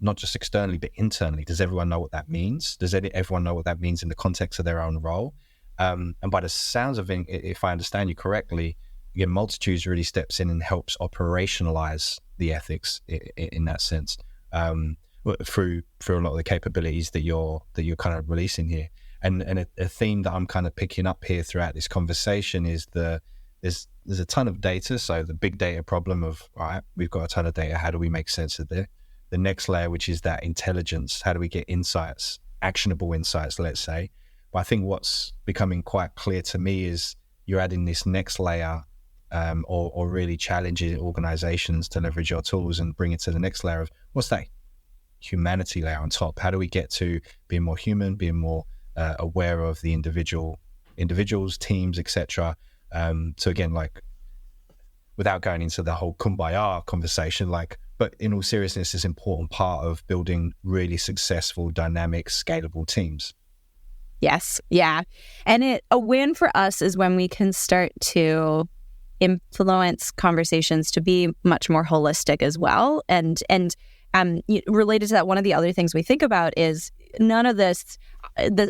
not just externally, but internally? Does everyone know what that means? Does everyone know what that means in the context of their own role? And by the sounds of it, if I understand you correctly, again, Multitudes really steps in and helps operationalize the ethics in that sense, through a lot of the capabilities that you're kind of releasing here. And a theme that I'm kind of picking up here throughout this conversation is there's a ton of data. So the big data problem of, all right, we've got a ton of data. How do we make sense of it? The next layer, which is that intelligence. How do we get insights, actionable insights, let's say? But I think what's becoming quite clear to me is you're adding this next layer, or really challenging organizations to leverage your tools and bring it to the next layer of what's that humanity layer on top? How do we get to being more human, being more aware of the individuals, teams, etc. So again, like, without going into the whole kumbaya conversation, but in all seriousness, it's an important part of building really successful, dynamic, scalable teams. Yes. Yeah. And a win for us is when we can start to influence conversations to be much more holistic as well. And related to that, one of the other things we think about is none of this,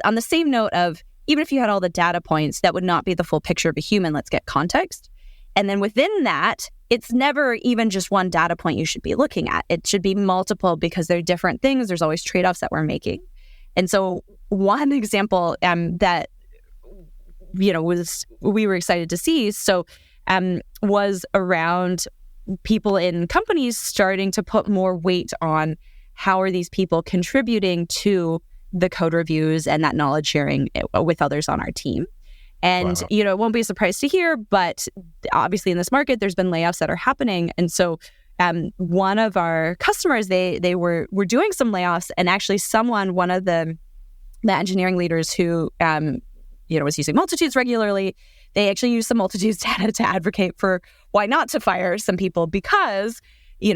on the same note of, even if you had all the data points, that would not be the full picture of a human. Let's get context. And then within that, it's never even just one data point you should be looking at. It should be multiple, because they're different things. There's always trade-offs that we're making. And so one example that, we were excited to see, was around people in companies starting to put more weight on how are these people contributing to the code reviews and that knowledge sharing with others on our team. And, it won't be a surprise to hear, but obviously in this market, there's been layoffs that are happening. And so one of our customers, they were doing some layoffs, and actually one of the engineering leaders who, was using Multitudes regularly, they actually used some Multitudes data to advocate for why not to fire some people, because, it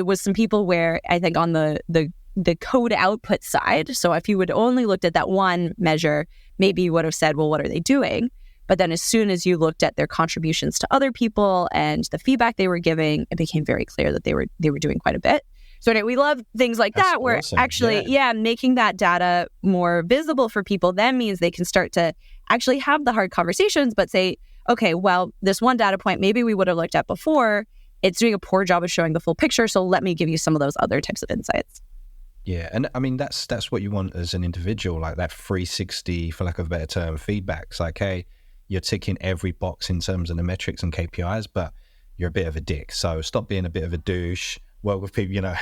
was some people where I think on the code output side. So if you would only looked at that one measure, maybe you would have said, well, what are they doing? But then as soon as you looked at their contributions to other people and the feedback they were giving, it became very clear that they were doing quite a bit. So anyway, we love things like that, where awesome. Actually, making that data more visible for people then means they can start to actually have the hard conversations, but say, okay, well, this one data point maybe we would have looked at before, it's doing a poor job of showing the full picture, so let me give you some of those other types of insights. Yeah, and I mean, that's what you want as an individual, like that 360, for lack of a better term, feedback. It's like, hey, you're ticking every box in terms of the metrics and KPIs, but you're a bit of a dick. So stop being a bit of a douche. Work with people,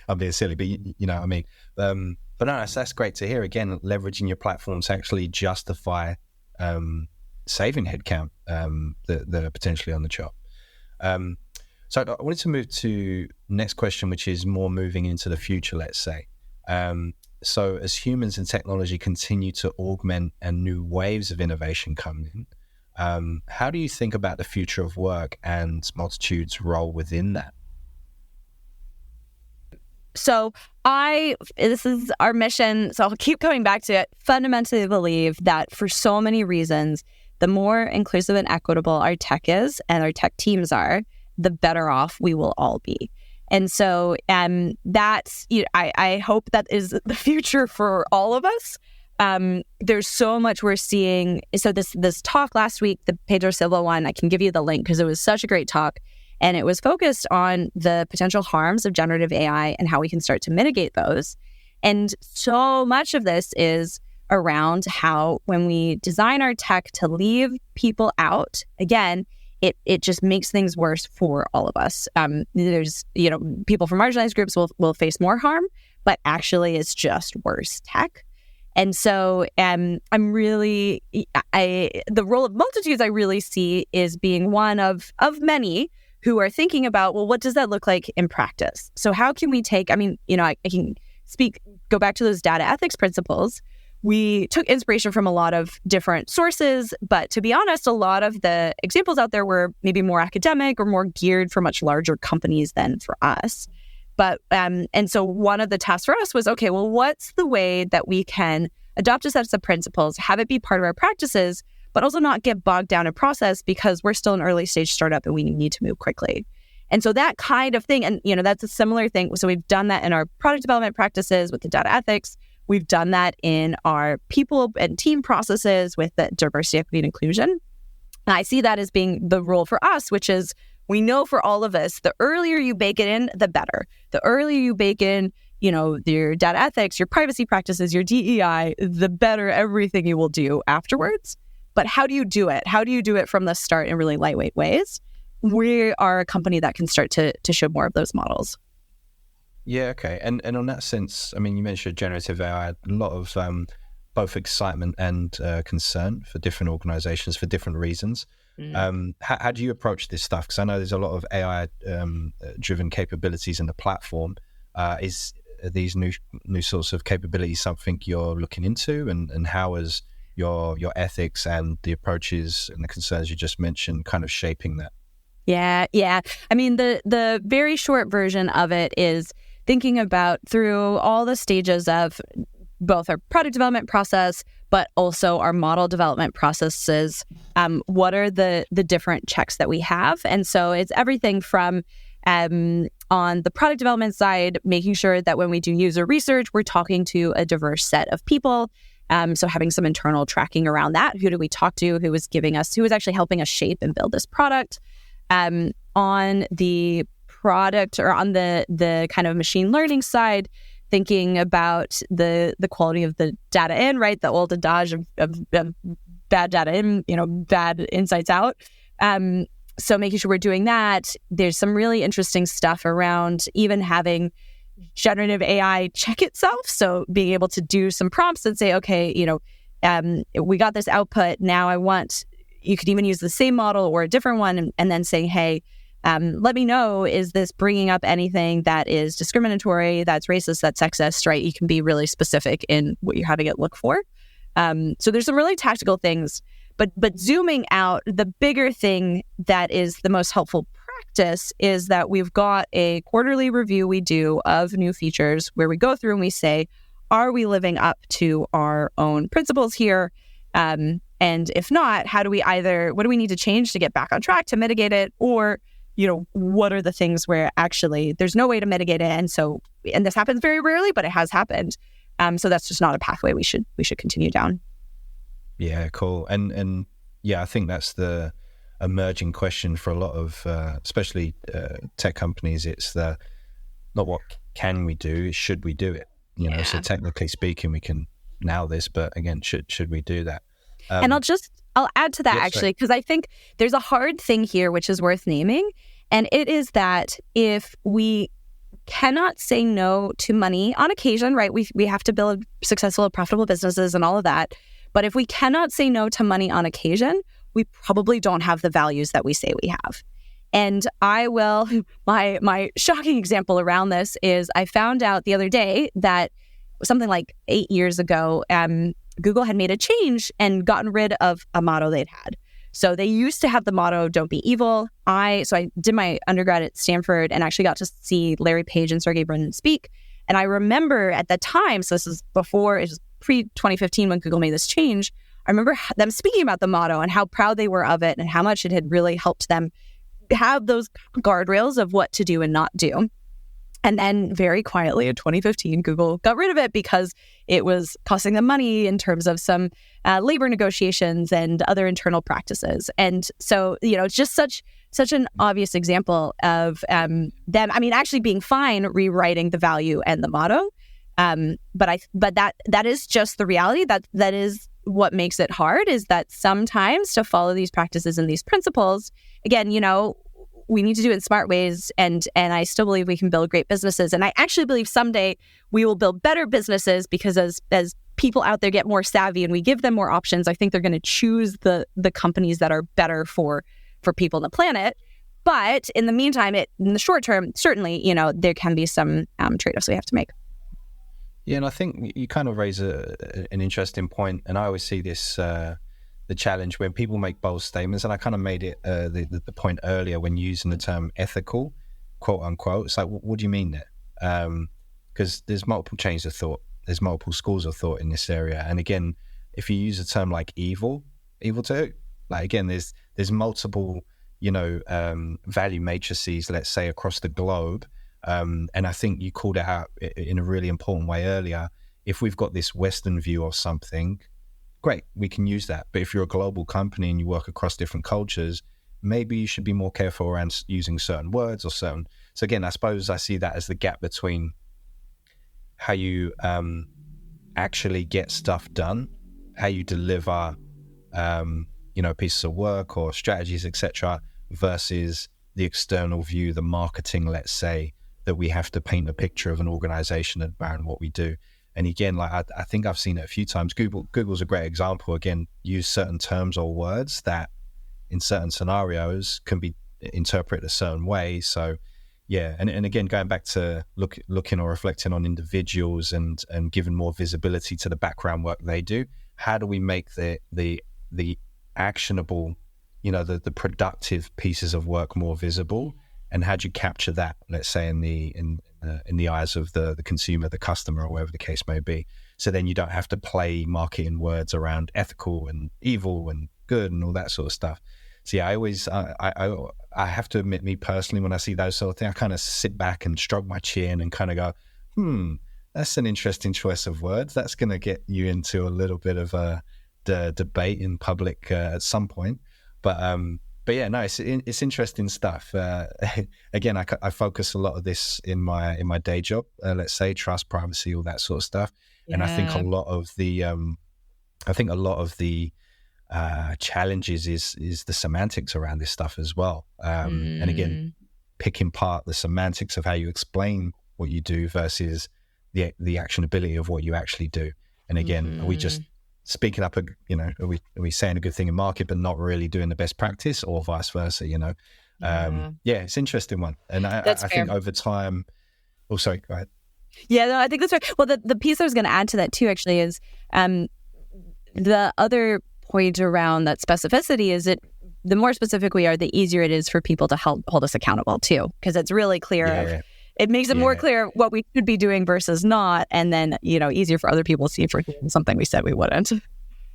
I'm being silly, but you know what I mean? But no, that's great to hear. Again, leveraging your platform to actually justify saving headcount that are potentially on the chart. So I wanted to move to next question, which is more moving into the future, let's say. So as humans and technology continue to augment and new waves of innovation come in, how do you think about the future of work and Multitude's role within that? So this is our mission, so I'll keep coming back to it. Fundamentally believe that for so many reasons, the more inclusive and equitable our tech is and our tech teams are, the better off we will all be. And so that's, I hope that is the future for all of us. There's so much we're seeing. So this talk last week, the Pedro Silva one, I can give you the link because it was such a great talk. And it was focused on the potential harms of generative AI and how we can start to mitigate those. And so much of this is around how when we design our tech to leave people out, again, it just makes things worse for all of us. There's, people from marginalized groups will face more harm, but actually it's just worse tech. And so the role of Multitudes I really see is being one of many who are thinking about, well, what does that look like in practice? So how can we take, I can go back to those data ethics principles. We took inspiration from a lot of different sources, but to be honest, a lot of the examples out there were maybe more academic or more geared for much larger companies than for us. But, and so one of the tasks for us was, okay, well, what's the way that we can adopt a set of principles, have it be part of our practices, but also not get bogged down in process because we're still an early stage startup and we need to move quickly. And so that kind of thing, and that's a similar thing. So we've done that in our product development practices with the data ethics. We've done that in our people and team processes with the diversity, equity, and inclusion. And I see that as being the role for us, which is we know for all of us, the earlier you bake it in, the better. The earlier you bake in, your data ethics, your privacy practices, your DEI, the better everything you will do afterwards. But how do you do it? How do you do it from the start in really lightweight ways? We are a company that can start to show more of those models. Yeah, okay. And on that sense, I mean, you mentioned generative AI, a lot of both excitement and concern for different organizations for different reasons. How do you approach this stuff? Because I know there's a lot of AI-driven capabilities in the platform. Are these new sorts of capabilities something you're looking into? And how is your ethics and the approaches and the concerns you just mentioned kind of shaping that? Yeah. I mean, the very short version of it is thinking about through all the stages of both our product development process, but also our model development processes. What are the different checks that we have? And so it's everything from on the product development side, making sure that when we do user research, we're talking to a diverse set of people. So having some internal tracking around that. Who do we talk to? Who is actually helping us shape and build this product? On the product or on the kind of machine learning side, thinking about the quality of the data in, right? The old adage of bad data in, bad insights out. So making sure we're doing that. There's some really interesting stuff around even having generative AI check itself. So being able to do some prompts and say, okay, we got this output. Now you could even use the same model or a different one and then saying, hey, let me know, is this bringing up anything that is discriminatory, that's racist, that's sexist, right? You can be really specific in what you're having it look for. So there's some really tactical things, but zooming out, the bigger thing that is the most helpful practice is that we've got a quarterly review we do of new features where we go through and we say, are we living up to our own principles here? And if not, what do we need to change to get back on track to mitigate it? Or, what are the things where actually there's no way to mitigate it? And this happens very rarely, but it has happened. So that's just not a pathway we should continue down. Yeah, cool. And yeah, I think that's the emerging question for a lot of, especially tech companies. It's not what can we do, it's should we do it? So technically speaking, we can nail this, but again, should we do that? And I'll add to that actually, because I think there's a hard thing here, which is worth naming. And it is that if we cannot say no to money on occasion, right? We have to build successful, profitable businesses and all of that. But if we cannot say no to money on occasion, we probably don't have the values that we say we have. And my shocking example around this is I found out the other day that something like 8 years ago, Google had made a change and gotten rid of a motto they'd had. So they used to have the motto, don't be evil. So I did my undergrad at Stanford and actually got to see Larry Page and Sergey Brin speak. And I remember at the time, so this is pre-2015 when Google made this change, I remember them speaking about the motto and how proud they were of it and how much it had really helped them have those guardrails of what to do and not do. And then very quietly in 2015, Google got rid of it because it was costing them money in terms of some labor negotiations and other internal practices. And so, it's just such an obvious example of them, actually being fine rewriting the value and the motto. But that is just the reality. That is what makes it hard, is that sometimes to follow these practices and these principles, again, we need to do it in smart ways. And I still believe we can build great businesses. And I actually believe someday we will build better businesses because as people out there get more savvy and we give them more options, I think they're going to choose the companies that are better for people on the planet. But in the meantime, in the short term, certainly, there can be some trade-offs we have to make. Yeah, and I think you kind of raise an interesting point. And I always see this the challenge when people make bold statements, and I kind of made it the point earlier when using the term ethical, quote unquote. It's like, what do you mean there? Because there's multiple chains of thought there's multiple schools of thought in this area. And again, if you use a term like evil to who? Like, again, there's multiple, value matrices, let's say, across the globe. And I think you called it out in a really important way earlier. If we've got this Western view of something, great, we can use that. But if you're a global company and you work across different cultures, maybe you should be more careful around using certain words or certain. So again, I suppose I see that as the gap between how you actually get stuff done, how you deliver, pieces of work or strategies, etc., versus the external view, the marketing, let's say, that we have to paint a picture of an organization around what we do. And again, like I think I've seen it a few times. Google's a great example. Again, use certain terms or words that in certain scenarios can be interpreted a certain way. So yeah, and again, going back to looking or reflecting on individuals and giving more visibility to the background work they do. How do we make the actionable, the productive pieces of work more visible? And how do you capture that, let's say, in the eyes of the consumer, the customer, or whatever the case may be? So then you don't have to play marketing words around ethical and evil and good and all that sort of stuff. So yeah, I have to admit, me personally, when I see those sort of things, I kind of sit back and stroke my chin and kind of go, that's an interesting choice of words. That's going to get you into a little bit of a debate in public at some point. But yeah, no, it's interesting stuff. Again, I focus a lot of this in my day job. Let's say trust, privacy, all that sort of stuff. Yeah. And I think a lot of the challenges is the semantics around this stuff as well. And again, picking apart the semantics of how you explain what you do versus the actionability of what you actually do. And again, are we just speaking up, are we saying a good thing in market, but not really doing the best practice, or vice versa, Yeah, it's an interesting one. And I think over time, oh, sorry, go ahead. Yeah, no, I think that's right. Well, the piece I was going to add to that too, actually, is the other point around that specificity is that the more specific we are, the easier it is for people to hold us accountable too, because it's really clear. It makes it more clear what we should be doing versus not, and then easier for other people to see if we're doing something we said we wouldn't.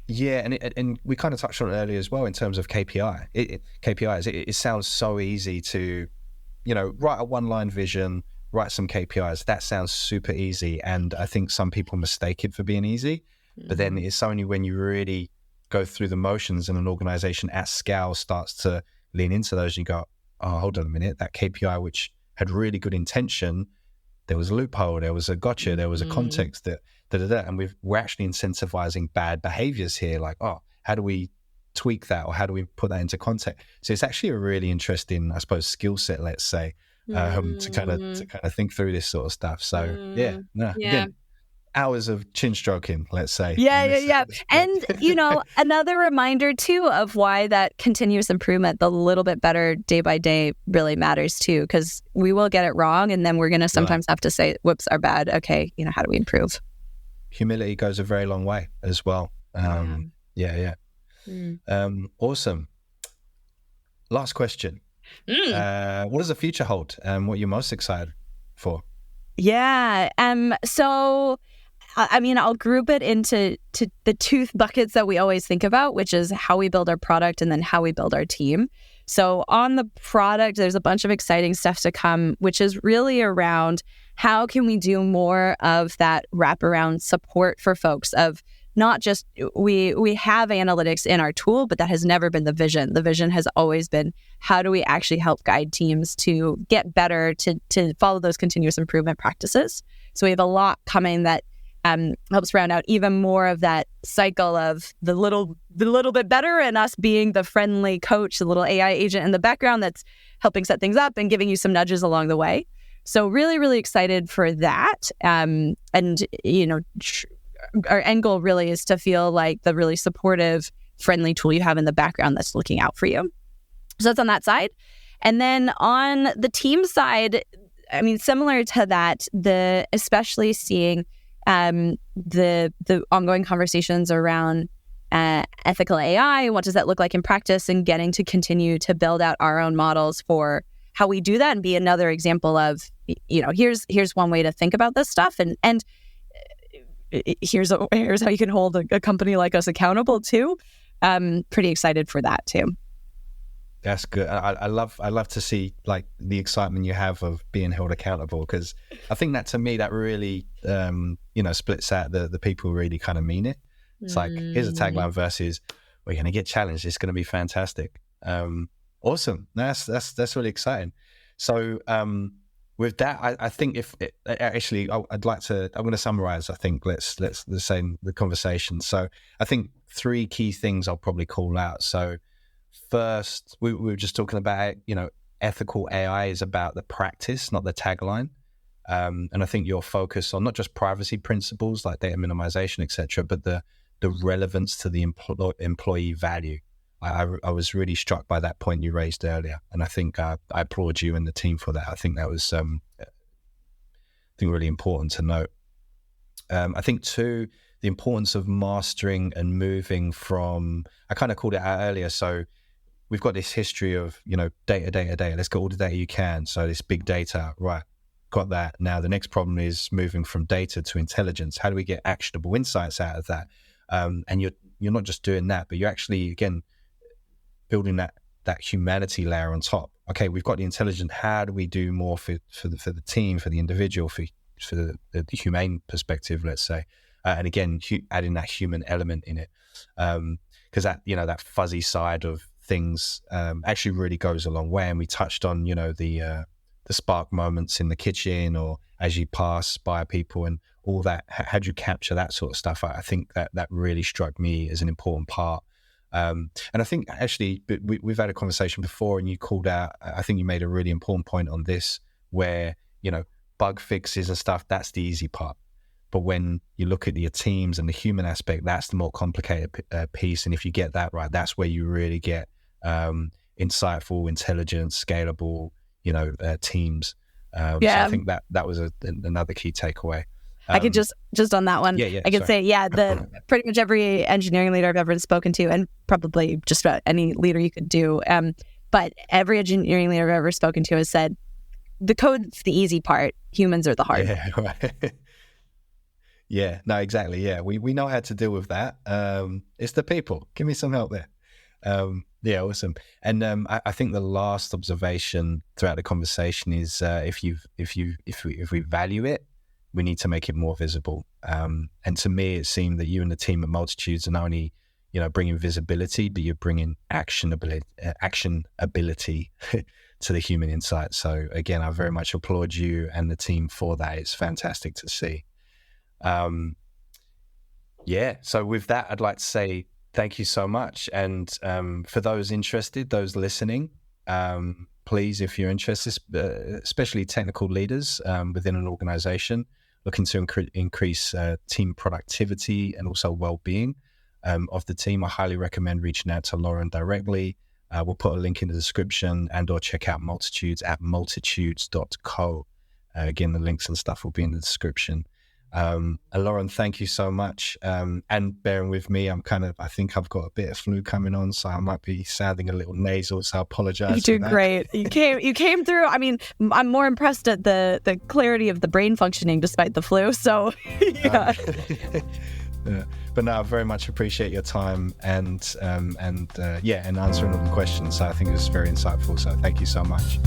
Yeah, and we kind of touched on it earlier as well in terms of KPIs. It sounds so easy to, write a one-line vision, write some KPIs. That sounds super easy, and I think some people mistake it for being easy. But then it's only when you really go through the motions and an organization at scale starts to lean into those, you go, oh, hold on a minute, that KPI which had really good intention, there was a loophole, there was a gotcha, there was a context that and we're actually incentivizing bad behaviors here. Like, oh, how do we tweak that, or how do we put that into context? So it's actually a really interesting, I suppose, skill set, let's say, to kind of think through this sort of stuff. So again, hours of chin stroking, let's say. Yeah. And, another reminder too of why that continuous improvement, the little bit better day by day, really matters too, because we will get it wrong. And then we're going to sometimes have to say, whoops, our bad. Okay. How do we improve? Humility goes a very long way as well. Awesome. Last question. What does the future hold? What are you most excited for? Yeah. So, I'll group it into the two buckets that we always think about, which is how we build our product and then how we build our team. So on the product, there's a bunch of exciting stuff to come, which is really around how can we do more of that wraparound support for folks of not just we have analytics in our tool, but that has never been the vision. The vision has always been, how do we actually help guide teams to get better, to follow those continuous improvement practices? So we have a lot coming that helps round out even more of that cycle of the little bit better, and us being the friendly coach, the little AI agent in the background that's helping set things up and giving you some nudges along the way. So really, really excited for that. And our end goal really is to feel like the really supportive, friendly tool you have in the background that's looking out for you. So that's on that side. And then on the team side, similar to that, especially seeing the ongoing conversations around ethical AI, what does that look like in practice, and getting to continue to build out our own models for how we do that, and be another example of, here's one way to think about this stuff. And here's how you can hold a company like us accountable too. Pretty excited for that too. That's good. I love to see like the excitement you have of being held accountable, because I think that to me that really splits out the people who really kind of mean it. It's like, here's a tagline versus we're going to get challenged. It's going to be fantastic. Awesome. That's really exciting. So with that, I think I'm going to summarize. I think let's say the conversation. So I think 3 key things I'll probably call out. So first, we were just talking about, ethical AI is about the practice, not the tagline. And I think your focus on not just privacy principles like data minimization, etc., but the relevance to the employee value. I was really struck by that point you raised earlier, and I think I applaud you and the team for that. I think that was really important to note. I think 2, the importance of mastering and moving from, I kind of called it out earlier. So we've got this history of, data. Let's get all the data you can. So this big data, right? Got that. Now the next problem is moving from data to intelligence. How do we get actionable insights out of that? And you're not just doing that, but you're actually, again, building that humanity layer on top. Okay, we've got the intelligence. How do we do more for the team, for the individual, for the humane perspective, let's say, and again, adding that human element in it, because that fuzzy side of things actually really goes a long way. And we touched on the spark moments in the kitchen or as you pass by people and all that. How do you capture that sort of stuff? I think that really struck me as an important part. And I think actually we've had a conversation before, and you called out, I think you made a really important point on this, where bug fixes and stuff, that's the easy part. But when you look at your teams and the human aspect, that's the more complicated piece. And if you get that right, that's where you really get insightful, intelligent, scalable, teams. So I think that was another key takeaway. I could just on that one, I could say, pretty much every engineering leader I've ever spoken to, and probably just about any leader you could do, but every engineering leader I've ever spoken to has said, the code's the easy part, humans are the hard part. Yeah, right. Yeah, no, exactly. Yeah, we know how to deal with that. It's the people. Give me some help there. Yeah, awesome. And I think the last observation throughout the conversation is if we value it, we need to make it more visible. And to me, it seemed that you and the team at Multitudes are not only bringing visibility, but you're bringing actionability to the human insight. So again, I very much applaud you and the team for that. It's fantastic to see. So with that, I'd like to say thank you so much. And for those interested, those listening, please, if you're interested, especially technical leaders within an organization looking to increase team productivity and also well-being of the team, I highly recommend reaching out to Lauren directly. We'll put a link in the description, and/or check out Multitudes at multitudes.co. Again, the links and stuff will be in the description. Lauren, thank you so much. And bearing with me, I think I've got a bit of flu coming on, so I might be sounding a little nasal, so I apologize. You do great. You came through. I mean, I'm more impressed at the clarity of the brain functioning despite the flu. So yeah. Yeah. But no, I very much appreciate your time and answering all the questions. So I think it was very insightful. So thank you so much.